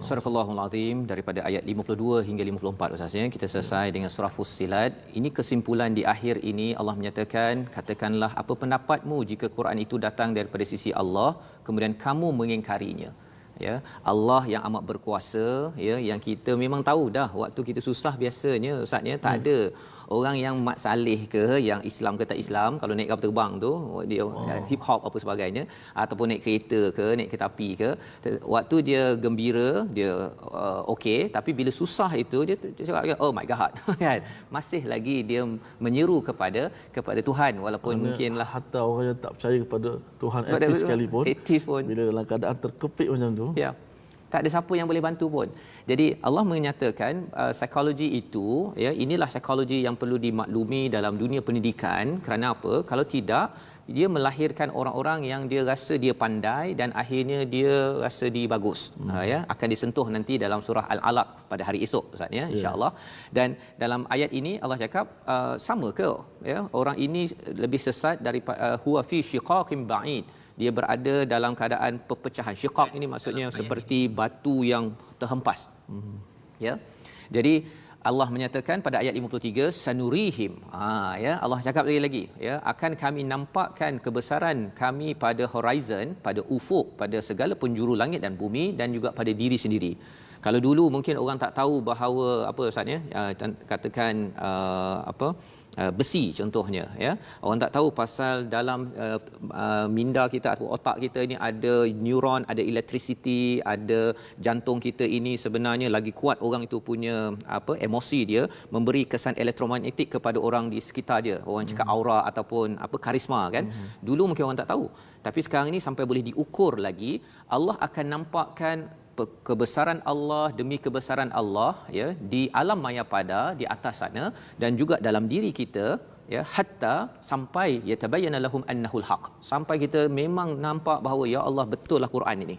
Sadaqallahul Azim. Daripada ayat 52 hingga 54 Ustaz ya, kita selesai dengan surah Fussilat. Ini kesimpulan di akhir ini. Allah menyatakan, katakanlah apa pendapatmu jika Quran itu datang daripada sisi Allah kemudian kamu mengingkarinya. Ya, Allah yang amat berkuasa, ya, yang kita memang tahu dah waktu kita susah biasanya Ustaz ya, tak ada orang yang mat saleh ke, yang Islam ke tak Islam, kalau naik kapal terbang tu dia hip hop apa sebagainya, ataupun naik kereta ke, naik kereta api ke, waktu dia gembira, dia okey, tapi bila susah itu dia cakap oh my god kan, masih lagi dia menyeru kepada Tuhan walaupun Mana mungkinlah hatta orang yang tak percaya kepada Tuhan ateis sekalipun, bila dalam keadaan terkepit macam tu, ya, tak ada siapa yang boleh bantu pun. Jadi Allah menyatakan psikologi itu, ya, inilah psikologi yang perlu dimaklumi dalam dunia pendidikan. Kerana apa? Kalau tidak, dia melahirkan orang-orang yang dia rasa dia pandai dan akhirnya dia rasa dia bagus. Ya, akan disentuh nanti dalam surah Al-Alaq pada hari esok Ustaz ya, insya-Allah. Dan dalam ayat ini Allah cakap sama ke, ya, orang ini lebih sesat daripada huwa fi syiqaqin ba'id. Dia berada dalam keadaan perpecahan. Syiqaq ini maksudnya seperti batu yang terhempas. Ya. Jadi Allah menyatakan pada ayat 53 sanurihim. Ya, Allah cakap lagi, ya, akan kami nampakkan kebesaran kami pada horizon, pada ufuk, pada segala penjuru langit dan bumi dan juga pada diri sendiri. Kalau dulu mungkin orang tak tahu bahawa apa Ustaz ya, katakan besi contohnya, ya, orang tak tahu pasal dalam minda kita atau otak kita ini ada neuron, ada electricity, ada jantung kita ini sebenarnya lagi kuat orang itu punya emosi dia memberi kesan elektromagnetik kepada orang di sekitar dia. Orang cakap aura ataupun karisma kan. Dulu mungkin orang tak tahu, tapi sekarang ini sampai boleh diukur lagi. Allah akan nampakkan kebesaran Allah demi kebesaran Allah, ya, di alam maya pada di atas sana dan juga dalam diri kita, ya, hatta sampai yatabayyana lahum annahul haq, sampai kita memang nampak bahawa ya Allah betul lah Quran ini.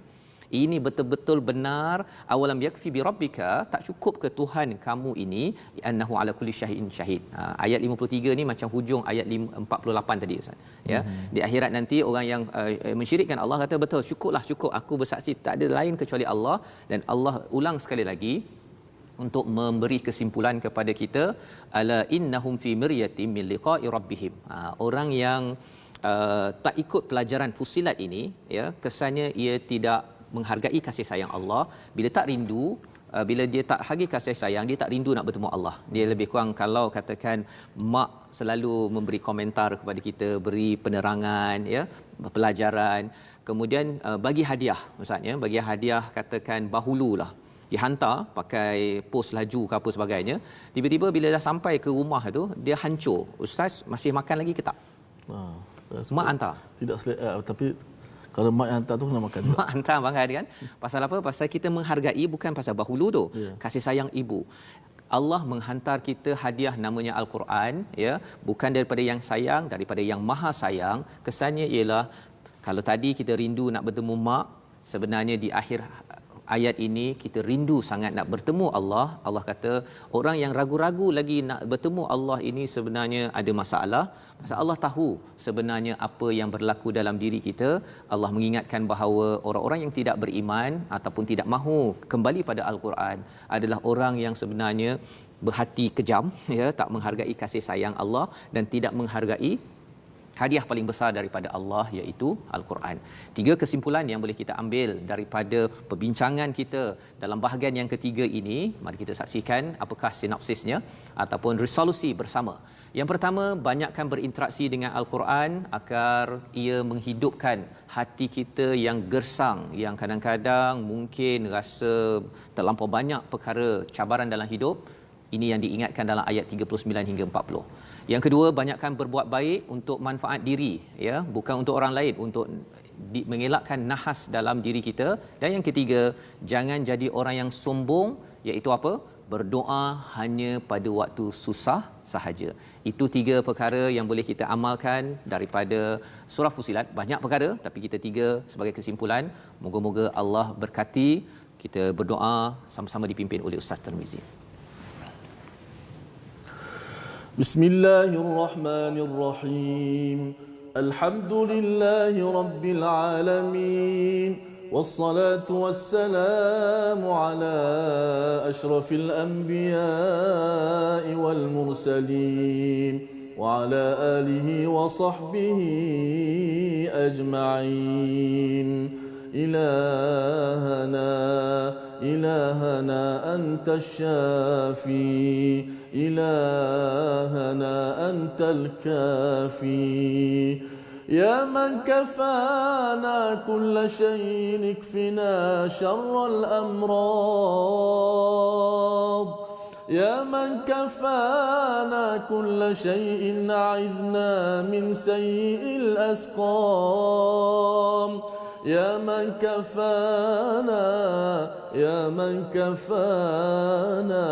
Ini betul-betul benar. Awalam yakfi bi rabbika, tak cukup ke Tuhan kamu ini annahu ala kulli syai'in syahid. Ayat 53 ni macam hujung ayat 48 tadi Ustaz. Ya. Di akhirat nanti orang yang mensyirikkan Allah kata betul, cukup aku bersaksi tak ada lain kecuali Allah. Dan Allah ulang sekali lagi untuk memberi kesimpulan kepada kita, ala innahum fi miryatin min liqa'i rabbihim. Orang yang tak ikut pelajaran Fussilat ini, ya, kesannya ia tidak menghargai kasih sayang Allah. Bila tak rindu, bila dia tak hargai kasih sayang, dia tak rindu nak bertemu Allah. Dia lebih kurang, kalau katakan mak selalu memberi komentar kepada kita, beri penerangan, ya, pelajaran, kemudian bagi hadiah, maksudnya bagi hadiah katakan bahululah, dihantar pakai pos laju ke apa sebagainya, tiba-tiba bila dah sampai ke rumah tu dia hancur. Ustaz masih makan lagi ke tak? Mak hantar. Tidak tapi kalau mak yang hantar tu kena makan. Mak hantar makan kan? Pasal apa? Pasal kita menghargai, bukan pasal bahulu tu. Kasih sayang ibu. Allah menghantar kita hadiah namanya Al-Quran, ya, bukan daripada yang sayang, daripada yang maha sayang. Kesannya ialah kalau tadi kita rindu nak bertemu mak, sebenarnya di akhir ayat ini kita rindu sangat nak bertemu Allah. Allah kata orang yang ragu-ragu lagi nak bertemu Allah ini sebenarnya ada masalah. Pasal Allah tahu sebenarnya apa yang berlaku dalam diri kita. Allah mengingatkan bahawa orang-orang yang tidak beriman ataupun tidak mahu kembali pada Al-Quran adalah orang yang sebenarnya berhati kejam, ya, tak menghargai kasih sayang Allah dan tidak menghargai hadiah paling besar daripada Allah, iaitu Al-Quran. 3 kesimpulan yang boleh kita ambil daripada perbincangan kita dalam bahagian yang ketiga ini. Mari kita saksikan apakah sinopsisnya ataupun resolusi bersama. Yang pertama, banyakkan berinteraksi dengan Al-Quran agar ia menghidupkan hati kita yang gersang, yang kadang-kadang mungkin rasa terlampau banyak perkara cabaran dalam hidup. Ini yang diingatkan dalam ayat 39 hingga 40. Yang kedua, banyakkan berbuat baik untuk manfaat diri, ya, bukan untuk orang lain, untuk mengelakkan nahas dalam diri kita. Dan yang ketiga, jangan jadi orang yang sombong, iaitu apa? Berdoa hanya pada waktu susah sahaja. Itu 3 perkara yang boleh kita amalkan daripada surah Fussilat. Banyak perkara, tapi kita 3 sebagai kesimpulan. Moga-moga Allah berkati. Kita berdoa sama-sama dipimpin oleh Ustaz Tirmizi. بسم الله الرحمن الرحيم الحمد لله رب العالمين والصلاة والسلام على أشرف الأنبياء والمرسلين وعلى آله وصحبه أجمعين. إلهنا أنت الشافي، إلهنا أنت الكافي، يا من كفانا كل شيء اكفنا شر الأمراض، يا من كفانا كل شيء أعذنا من سيء الأسقام، يا من كفانا، يا من كفانا،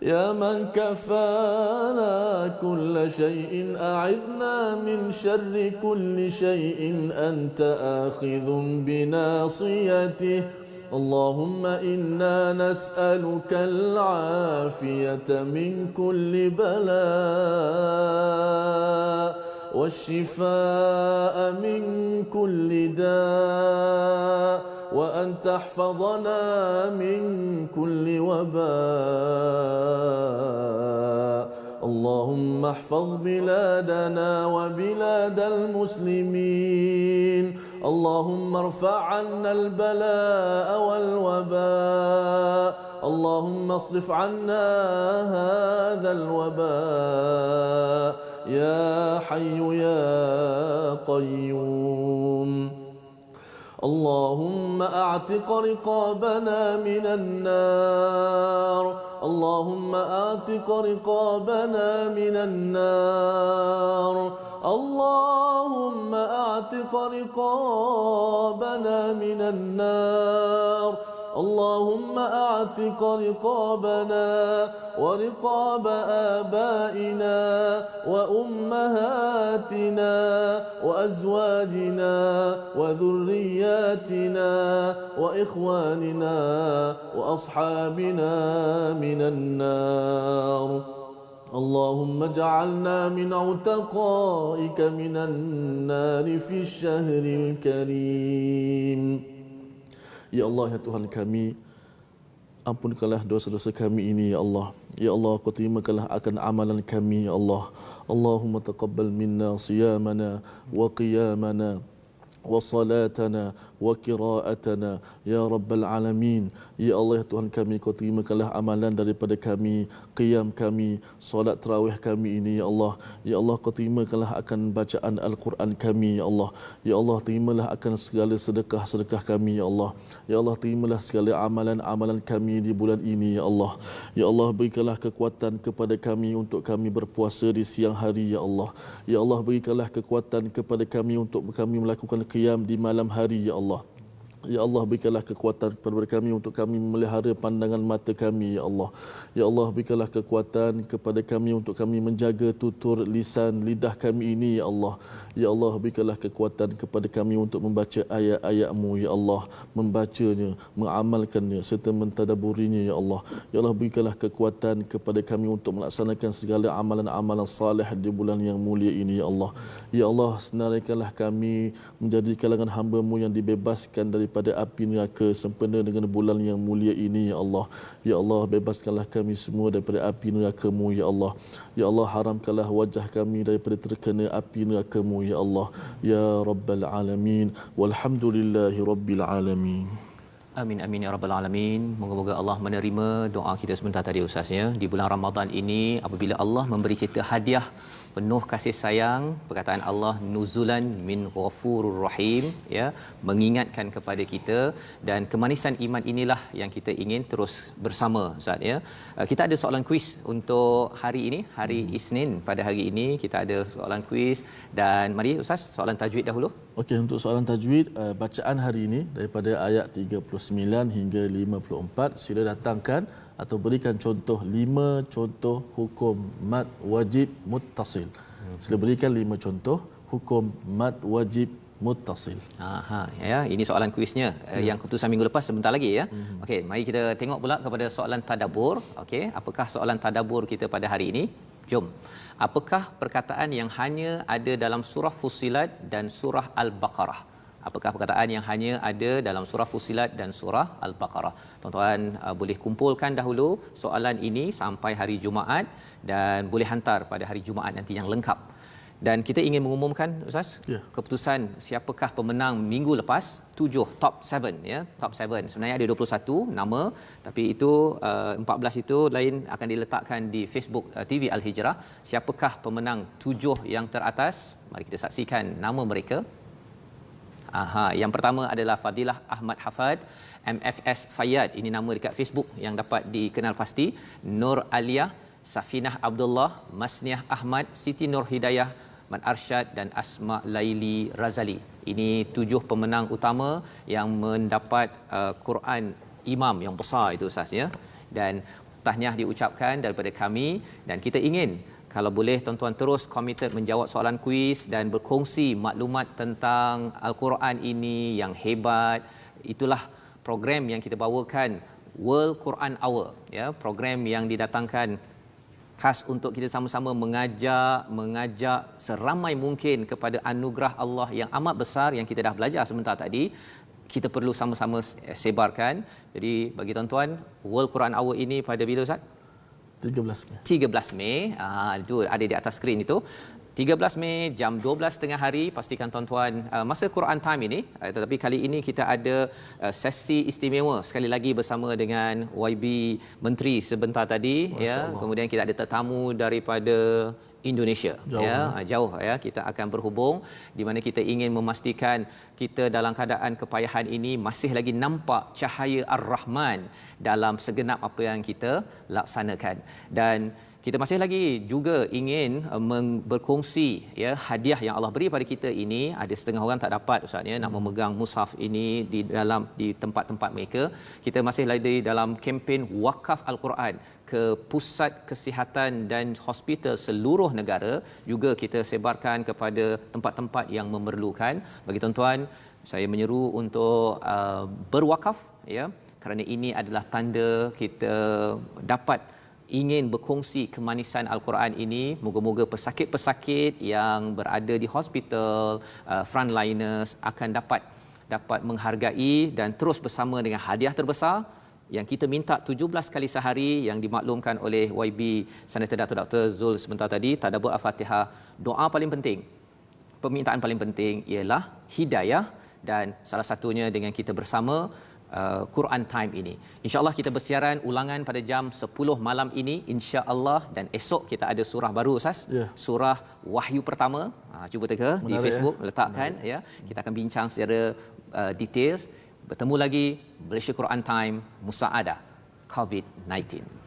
يا من كفانا كل شيء أعذنا من شر كل شيء أنت آخذ بناصيته. اللهم إنا نسألك العافية من كل بلاء والشفاء من كل داء، وأن تحفظنا من كل وباء. اللهم احفظ بلادنا وبلاد المسلمين. اللهم ارفع عنا البلاء والوباء. اللهم اصرف عنا هذا الوباء يا حي يا قيوم. اللهم اعتق رقابنا من النار، اللهم اعتق رقابنا من النار، اللهم اعتق رقابنا من النار، اللهم أعتق رقابنا ورقاب آبائنا وأمهاتنا وأزواجنا وذرياتنا وإخواننا وأصحابنا من النار. اللهم اجعلنا من عتقائك من النار في الشهر الكريم. Ya Allah, ya Tuhan kami, ampunkanlah dosa-dosa kami ini, ya Allah. Ya Allah, kau terimakanlah akan amalan kami, ya Allah. Allahumma taqabbal minna siyamana wa qiyamana wa salatana wa qira'atana ya rabbal alamin. Ya Allah, ya Tuhan kami, kau terimakanlah amalan daripada kami, qiyam kami, solat tarawih kami ini, ya Allah. Ya Allah, kau terimakanlah akan bacaan Al-Quran kami, ya Allah. Ya Allah, terimalah akan segala sedekah-sedekah kami, ya Allah. Ya Allah, terimalah segala amalan-amalan kami di bulan ini, ya Allah. Ya Allah, berikanlah kekuatan kepada kami untuk kami berpuasa di siang hari, ya Allah. Ya Allah, berikanlah kekuatan kepada kami untuk kami melakukan qiyam di malam hari, ya Allah. Ya Allah, berikanlah kekuatan kepada kami untuk kami memelihara pandangan mata kami, ya Allah. Ya Allah, berikanlah kekuatan kepada kami untuk kami menjaga tutur lisan lidah kami ini, ya Allah. Ya Allah, berikanlah kekuatan kepada kami untuk membaca ayat-ayat-Mu, ya Allah, membacanya, mengamalkannya serta mentadabburinya, ya Allah. Ya Allah, berikanlah kekuatan kepada kami untuk melaksanakan segala amalan-amalan salih di bulan yang mulia ini, ya Allah. Ya Allah, senaraikanlah kami menjadi kalangan hamba-Mu yang dibebaskan daripada api neraka sempena dengan bulan yang mulia ini, ya Allah. Ya Allah, bebaskanlah kami semua daripada api neraka-Mu, ya Allah. Ya Allah, haramkanlah wajah kami daripada terkena api neraka-Mu, ya Allah. Ya Rabbal Alamin. Walhamdulillahi Rabbil Alamin. Amin amin ya rabbal alamin. Moga-moga Allah menerima doa kita sebentar tadi Ustaz ya. Di bulan Ramadan ini apabila Allah memberi kita hadiah penuh kasih sayang, perkataan Allah nuzulan min ghafurur rahim ya, mengingatkan kepada kita, dan kemanisan iman inilah yang kita ingin terus bersama Ustaz ya. Kita ada soalan kuis untuk hari ini, hari Isnin. Pada hari ini kita ada soalan kuis, dan mari Ustaz soalan tajwid dahulu. Okey, untuk soalan tajwid, bacaan hari ini daripada ayat 39 hingga 54, sila datangkan atau berikan contoh 5 contoh hukum mad wajib muttasil. Sila berikan 5 contoh hukum mad wajib muttasil. Ya, ini soalan kuisnya yang keputusan minggu lepas sebentar lagi ya. Okey, mari kita tengok pula kepada soalan tadabbur. Okey, apakah soalan tadabbur kita pada hari ini? Jom. Apakah perkataan yang hanya ada dalam surah Fussilat dan surah Al-Baqarah? Apakah perkataan yang hanya ada dalam surah Fussilat dan surah Al-Baqarah? Tuan-tuan boleh kumpulkan dahulu soalan ini sampai hari Jumaat dan boleh hantar pada hari Jumaat nanti yang lengkap. Dan kita ingin mengumumkan Ustaz, keputusan siapakah pemenang minggu lepas, 7 top 7 ya. Top 7 sebenarnya ada 21 nama, tapi itu 14 itu lain akan diletakkan di Facebook TV Al-Hijrah. Siapakah pemenang 7 yang teratas? Mari kita saksikan nama mereka. Yang pertama adalah Fadilah Ahmad Hafad, MFS Fayyad, ini nama dekat Facebook yang dapat dikenal pasti. Nur Aliyah, Safinah Abdullah, Masniah Ahmad, Siti Nur Hidayah, Mat Arsyad dan Asma Laili Razali. Ini 7 pemenang utama yang mendapat Quran Imam yang besar itu Ustaz ya. Dan tahniah diucapkan daripada kami, dan kita ingin kalau boleh tuan-tuan terus komited menjawab soalan kuis dan berkongsi maklumat tentang Al-Quran ini yang hebat. Itulah program yang kita bawakan, World Quran Hour ya, program yang didatangkan khas untuk kita sama-sama mengajak seramai mungkin kepada anugerah Allah yang amat besar yang kita dah belajar sebentar tadi. Kita perlu sama-sama sebarkan. Jadi bagi tuan-tuan, World Quran Hour ini pada bila Ustaz? 13 Mei. 13 Mei. Itu ada di atas skrin itu. 13 Mei jam 12.30 hari, pastikan tuan-tuan masa Quran Time ini, tetapi kali ini kita ada sesi istimewa sekali lagi bersama dengan YB Menteri sebentar tadi ya. Kemudian kita ada tetamu daripada Indonesia jauh ya, kita akan berhubung di mana kita ingin memastikan kita dalam keadaan kepayahan ini masih lagi nampak cahaya Ar-Rahman dalam segenap apa yang kita laksanakan. Dan kita masih lagi juga ingin berkongsi ya hadiah yang Allah beri pada kita ini. Ada setengah orang tak dapat ustaz ya nak memegang mushaf ini di tempat-tempat mereka. Kita masih lagi dalam kempen wakaf Al-Quran ke pusat kesihatan dan hospital seluruh negara, juga kita sebarkan kepada tempat-tempat yang memerlukan. Bagi tuan-tuan, saya menyeru untuk berwakaf ya, kerana ini adalah tanda kita dapat ingin berkongsi kemanisan Al-Quran ini. Moga-moga pesakit-pesakit yang berada di hospital, frontliners akan dapat menghargai dan terus bersama dengan hadiah terbesar yang kita minta 17 kali sehari yang dimaklumkan oleh YB Senator Dato' Dr. Zul sebentar tadi. Tadabbur Al-Fatihah, doa paling penting, permintaan paling penting ialah hidayah, dan salah satunya dengan kita bersama Quran Time ini. InsyaAllah kita bersiaran ulangan pada jam 10 malam ini insya-Allah, dan esok kita ada surah baru Ustaz. Surah Wahyu pertama. Cuba teka di Facebook letakkan ya. Kita akan bincang secara details. Bertemu lagi Malaysia Quran Time Musaadah COVID-19.